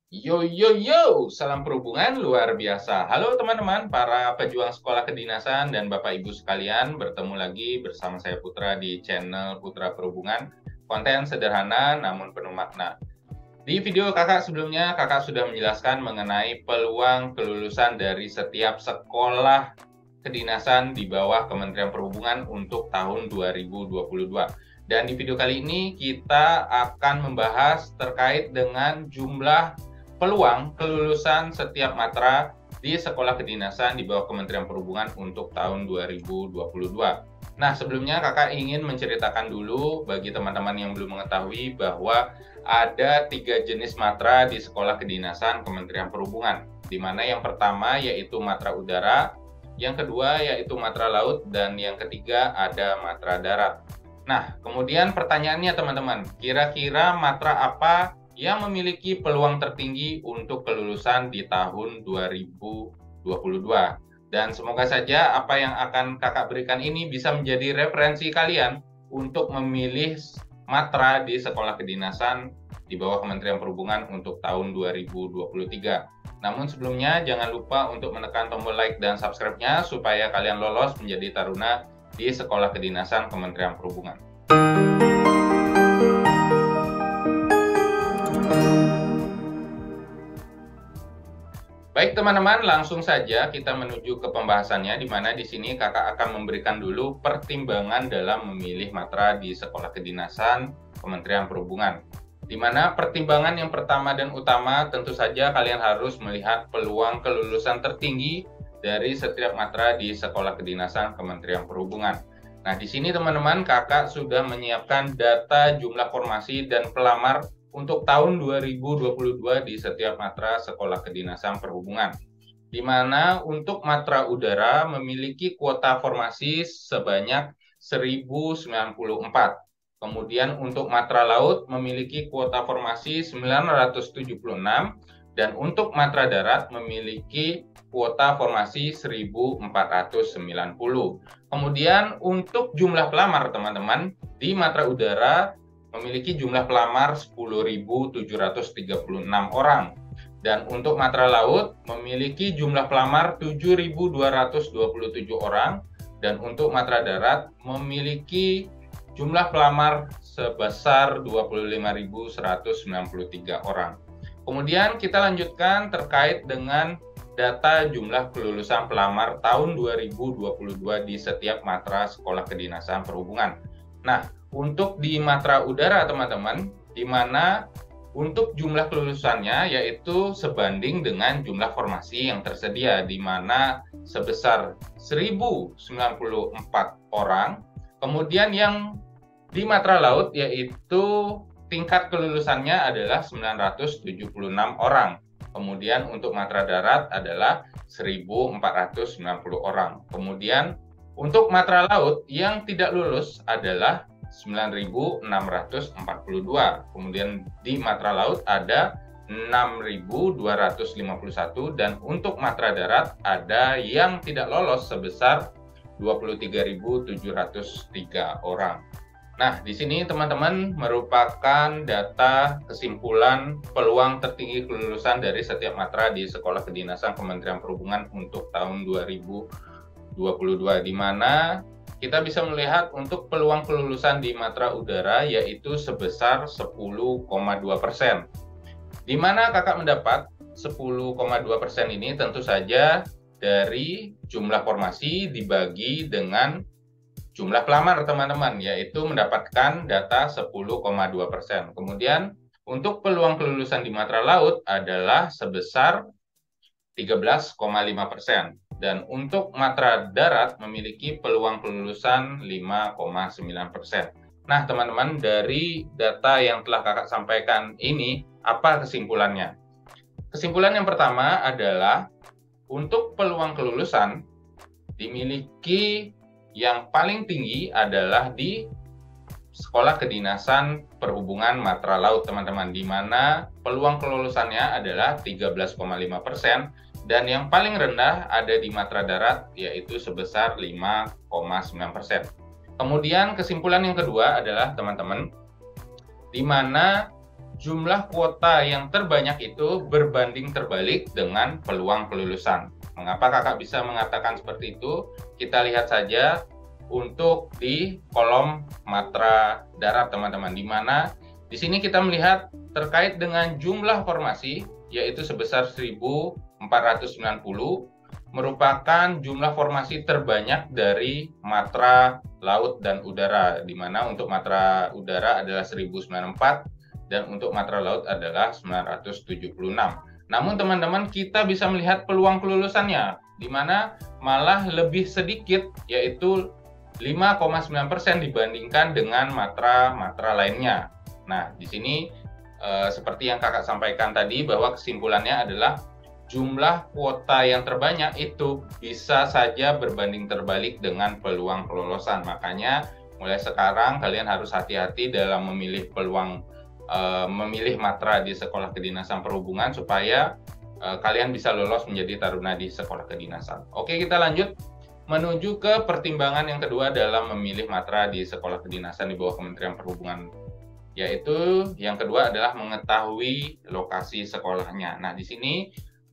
Yo yo yo, salam perhubungan luar biasa. Halo teman-teman, para pejuang sekolah kedinasan dan Bapak Ibu sekalian, bertemu lagi bersama saya Putra di channel Putra Perhubungan. Konten sederhana namun penuh makna. Di video kakak sebelumnya, kakak sudah menjelaskan mengenai peluang kelulusan dari setiap sekolah kedinasan di bawah Kementerian Perhubungan untuk tahun 2022. Dan di video kali ini kita akan membahas terkait dengan jumlah peluang kelulusan setiap matra di sekolah kedinasan di bawah Kementerian Perhubungan untuk tahun 2022. Nah, sebelumnya kakak ingin menceritakan dulu bagi teman-teman yang belum mengetahui bahwa ada 3 jenis matra di sekolah kedinasan Kementerian Perhubungan, di mana yang pertama yaitu matra udara, yang kedua yaitu matra laut, dan yang ketiga ada matra darat. Nah, kemudian pertanyaannya teman-teman, kira-kira matra apa yang memiliki peluang tertinggi untuk kelulusan di tahun 2022? Dan semoga saja apa yang akan kakak berikan ini bisa menjadi referensi kalian untuk memilih matra di sekolah kedinasan di bawah Kementerian Perhubungan untuk tahun 2023. Namun sebelumnya jangan lupa untuk menekan tombol like dan subscribe-nya supaya kalian lolos menjadi taruna di sekolah kedinasan Kementerian Perhubungan. Baik teman-teman, langsung saja kita menuju ke pembahasannya, di mana di sini kakak akan memberikan dulu pertimbangan dalam memilih matra di sekolah kedinasan Kementerian Perhubungan. Di mana pertimbangan yang pertama dan utama tentu saja kalian harus melihat peluang kelulusan tertinggi dari setiap matra di sekolah kedinasan Kementerian Perhubungan. Nah, di sini teman-teman kakak sudah menyiapkan data jumlah formasi dan pelamar untuk tahun 2022 di setiap matra sekolah kedinasan perhubungan, di mana untuk matra udara memiliki kuota formasi sebanyak 1094. Kemudian untuk matra laut memiliki kuota formasi 976, dan untuk matra darat memiliki kuota formasi 1490. Kemudian untuk jumlah pelamar teman-teman, di matra udara memiliki jumlah pelamar 10.736 orang. Dan untuk matra laut memiliki jumlah pelamar 7.227 orang. Dan untuk matra darat memiliki jumlah pelamar sebesar 25.193 orang. Kemudian kita lanjutkan terkait dengan data jumlah kelulusan pelamar tahun 2022 di setiap matra sekolah kedinasan perhubungan. Nah, untuk di matra udara teman-teman, di mana untuk jumlah kelulusannya yaitu sebanding dengan jumlah formasi yang tersedia, di mana sebesar 1094 orang. Kemudian yang di matra laut yaitu tingkat kelulusannya adalah 976 orang. Kemudian untuk matra darat adalah 1490 orang. Kemudian untuk matra laut yang tidak lulus adalah 9.642. Kemudian di matra laut ada 6.251, dan untuk matra darat ada yang tidak lolos sebesar 23.703 orang. Nah, di sini teman-teman merupakan data kesimpulan peluang tertinggi kelulusan dari setiap matra di sekolah kedinasan Kementerian Perhubungan untuk tahun 2022, di mana kita bisa melihat untuk peluang kelulusan di matra udara yaitu sebesar 10,2%. Di mana kakak mendapat 10,2% ini tentu saja dari jumlah formasi dibagi dengan jumlah pelamar teman-teman, yaitu mendapatkan data 10,2%. Kemudian untuk peluang kelulusan di matra laut adalah sebesar 13,5%. Dan untuk matra darat memiliki peluang kelulusan 5,9%. Nah, teman-teman, dari data yang telah kakak sampaikan ini, apa kesimpulannya? Kesimpulan yang pertama adalah untuk peluang kelulusan dimiliki yang paling tinggi adalah di sekolah kedinasan perhubungan matra laut, teman-teman, di mana peluang kelulusannya adalah 13,5%. Dan yang paling rendah ada di matra darat, yaitu sebesar 5,9%. Kemudian kesimpulan yang kedua adalah teman-teman, di mana jumlah kuota yang terbanyak itu berbanding terbalik dengan peluang kelulusan. Mengapa kakak bisa mengatakan seperti itu? Kita lihat saja untuk di kolom matra darat, teman-teman, di mana di sini kita melihat terkait dengan jumlah formasi, yaitu sebesar 1.490, merupakan jumlah formasi terbanyak dari matra laut dan udara, di mana untuk matra udara adalah 1094 dan untuk matra laut adalah 976. Namun teman-teman, kita bisa melihat peluang kelulusannya, di mana malah lebih sedikit, yaitu 5,9% dibandingkan dengan matra-matra lainnya. Nah, di sini seperti yang kakak sampaikan tadi, bahwa kesimpulannya adalah jumlah kuota yang terbanyak itu bisa saja berbanding terbalik dengan peluang kelulusan. Makanya mulai sekarang kalian harus hati-hati dalam memilih memilih matra di sekolah kedinasan perhubungan supaya kalian bisa lolos menjadi taruna di sekolah kedinasan. Oke, kita lanjut menuju ke pertimbangan yang kedua dalam memilih matra di sekolah kedinasan di bawah Kementerian Perhubungan, yaitu yang kedua adalah mengetahui lokasi sekolahnya. Nah, di sini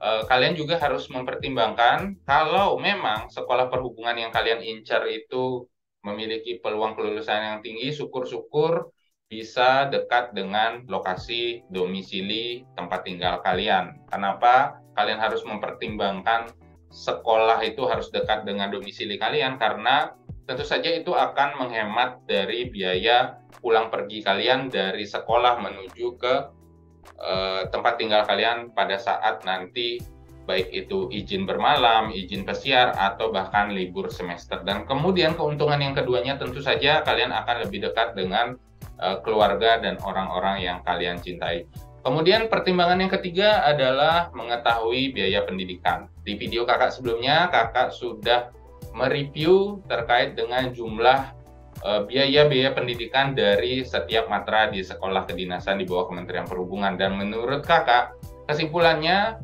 kalian juga harus mempertimbangkan kalau memang sekolah perhubungan yang kalian incar itu memiliki peluang kelulusan yang tinggi, syukur-syukur bisa dekat dengan lokasi domisili tempat tinggal kalian. Kenapa kalian harus mempertimbangkan sekolah itu harus dekat dengan domisili kalian? Karena tentu saja itu akan menghemat dari biaya pulang pergi kalian dari sekolah menuju ke tempat tinggal kalian pada saat nanti, baik itu izin bermalam, izin pesiar, atau bahkan libur semester. Dan kemudian keuntungan yang keduanya tentu saja kalian akan lebih dekat dengan keluarga dan orang-orang yang kalian cintai. Kemudian pertimbangan yang ketiga adalah mengetahui biaya pendidikan. Di video kakak sebelumnya, kakak sudah mereview terkait dengan jumlah biaya-biaya pendidikan dari setiap matra di sekolah kedinasan di bawah Kementerian Perhubungan. Dan menurut kakak, kesimpulannya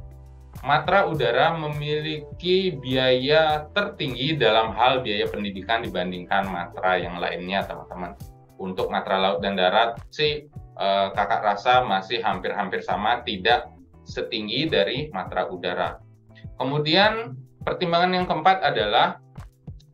matra udara memiliki biaya tertinggi dalam hal biaya pendidikan dibandingkan matra yang lainnya, teman-teman. Untuk matra laut dan darat sih kakak rasa masih hampir-hampir sama, tidak setinggi dari matra udara. Kemudian pertimbangan yang keempat adalah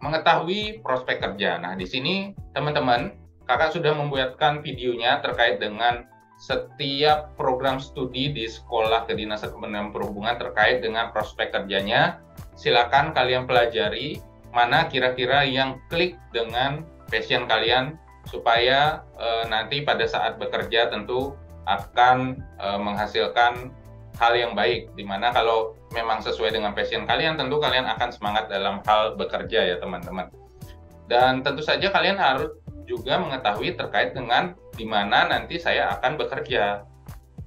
mengetahui prospek kerja. Nah, di sini teman-teman, kakak sudah membuatkan videonya terkait dengan setiap program studi di sekolah kedinasan Kementerian Perhubungan terkait dengan prospek kerjanya. Silakan kalian pelajari mana kira-kira yang klik dengan passion kalian, supaya nanti pada saat bekerja tentu akan menghasilkan hal yang baik, dimana kalau memang sesuai dengan passion kalian, tentu kalian akan semangat dalam hal bekerja ya teman-teman. Dan tentu saja kalian harus juga mengetahui terkait dengan di mana nanti saya akan bekerja,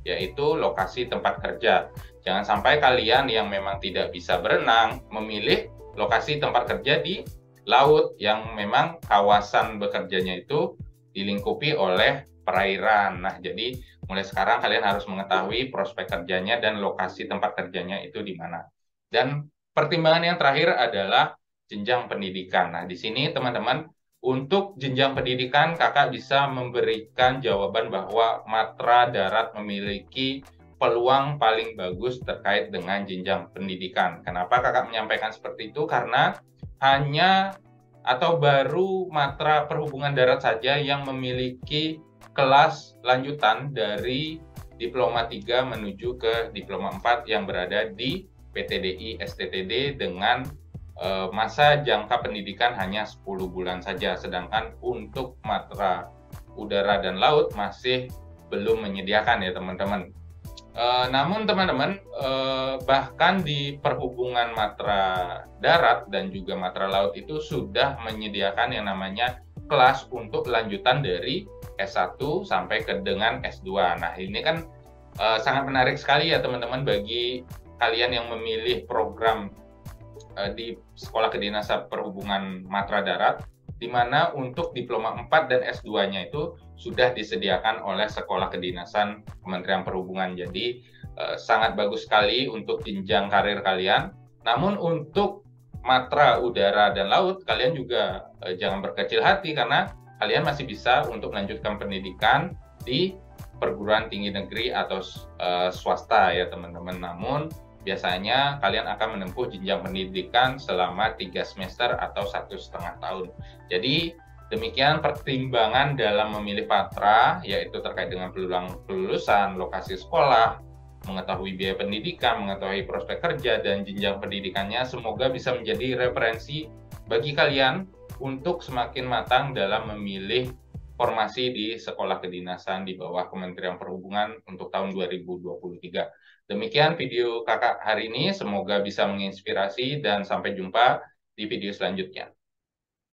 yaitu lokasi tempat kerja. Jangan sampai kalian yang memang tidak bisa berenang memilih lokasi tempat kerja di laut yang memang kawasan bekerjanya itu dilingkupi oleh perairan. Nah, jadi mulai sekarang kalian harus mengetahui prospek kerjanya dan lokasi tempat kerjanya itu di mana. Dan pertimbangan yang terakhir adalah jenjang pendidikan. Nah, di sini teman-teman, untuk jenjang pendidikan kakak bisa memberikan jawaban bahwa matra darat memiliki peluang paling bagus terkait dengan jenjang pendidikan. Kenapa kakak menyampaikan seperti itu? Karena hanya atau baru matra perhubungan darat saja yang memiliki kelas lanjutan dari Diploma 3 menuju ke Diploma 4 yang berada di PTDI STTD dengan masa jangka pendidikan hanya 10 bulan saja. Sedangkan untuk matra udara dan laut masih belum menyediakan ya teman-teman. Namun teman-teman, bahkan di perhubungan matra darat dan juga matra laut itu sudah menyediakan yang namanya kelas untuk lanjutan dari S1 sampai ke dengan S2. Nah, ini kan sangat menarik sekali ya teman-teman bagi kalian yang memilih program di Sekolah Kedinasan Perhubungan Matra Darat, di mana untuk Diploma 4 dan S2-nya itu sudah disediakan oleh Sekolah Kedinasan Kementerian Perhubungan. Jadi sangat bagus sekali untuk jenjang karir kalian. Namun untuk matra udara dan laut, kalian juga jangan berkecil hati karena kalian masih bisa untuk melanjutkan pendidikan di perguruan tinggi negeri atau swasta ya teman-teman. Namun biasanya kalian akan menempuh jenjang pendidikan selama 3 semester atau 1,5 tahun. Jadi demikian pertimbangan dalam memilih patra, yaitu terkait dengan peluang kelulusan, lokasi sekolah, mengetahui biaya pendidikan, mengetahui prospek kerja, dan jenjang pendidikannya. Semoga bisa menjadi referensi bagi kalian untuk semakin matang dalam memilih formasi di sekolah kedinasan di bawah Kementerian Perhubungan untuk tahun 2023. Demikian video kakak hari ini, semoga bisa menginspirasi dan sampai jumpa di video selanjutnya.